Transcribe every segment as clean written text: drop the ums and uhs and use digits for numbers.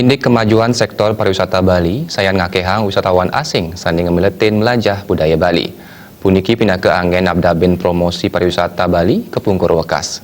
Indik Kemajuan Sektor Pariwisata Bali, sayan ngakehang wisatawan asing sanding ngemiletin melajah budaya Bali. Puniki pindah ke anggen abdabin promosi pariwisata Bali ke Pungkur Wekas.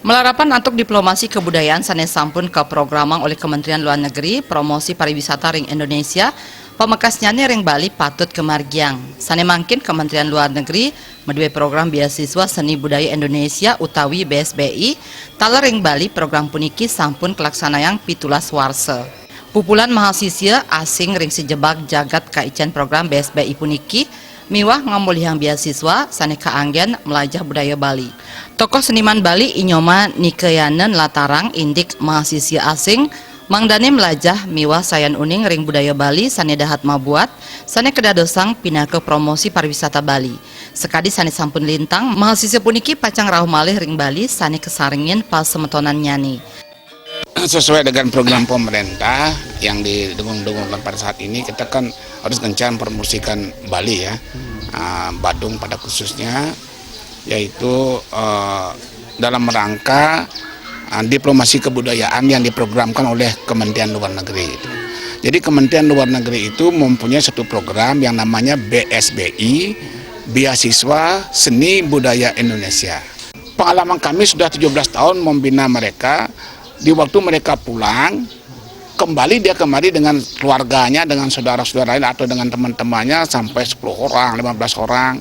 Melarapan antuk diplomasi kebudayaan sanes sampun ke programang oleh Kementerian Luar Negeri promosi pariwisata ring Indonesia, pemekasnya ring Bali patut kemargiang. Sane mangkin Kementerian Luar Negeri medue program beasiswa seni budaya Indonesia utawi BSBI, tala ring Bali program puniki sampun kelaksanayang pitulas warse. Pupulan mahasiswa asing ring sejebak jagat kaican program BSBI puniki miwah ngamulihang beasiswa sane kaanggen melajah budaya Bali. Tokoh seniman Bali Inyoma Nikeyanen latarang indik mahasiswa asing mangdane melajah miwah sayan uning ring budaya Bali sane dahat mabuat sane kedadosang pindah ke promosi pariwisata Bali. Sekadi sane sampun lintang mahasiswa puniki pacang rauh malih ring Bali sane kesaringin pas semetonan nyani. Sesuai dengan program pemerintah yang didukung-dukungkan pada saat ini, kita kan harus gencar promosikan Bali ya, Badung pada khususnya, yaitu dalam rangka diplomasi kebudayaan yang diprogramkan oleh Kementerian Luar Negeri. Jadi Kementerian Luar Negeri itu mempunyai satu program yang namanya BSBI, Beasiswa Seni Budaya Indonesia. Pengalaman kami sudah 17 tahun membina mereka. Di waktu mereka pulang, kembali dia kemari dengan keluarganya, dengan saudara-saudara lain atau dengan teman-temannya sampai 10 orang, 15 orang.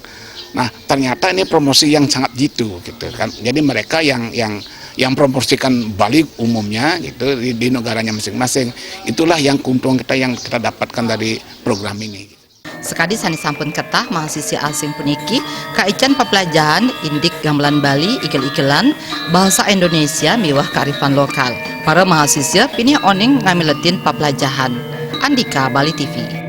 Nah, ternyata ini promosi yang sangat jitu gitu kan. Jadi mereka yang promosikan Bali umumnya gitu di negaranya masing-masing. Itulah yang keuntungan kita yang kita dapatkan dari program ini. Sekadi sani sampun ketah mahasiswa asing puniki kaican pepelajaran indik gamelan Bali igel-igelan bahasa Indonesia miwah kearifan lokal. Para mahasiswa pinih oning ngamiletin pepelajaran. Andika, Bali TV.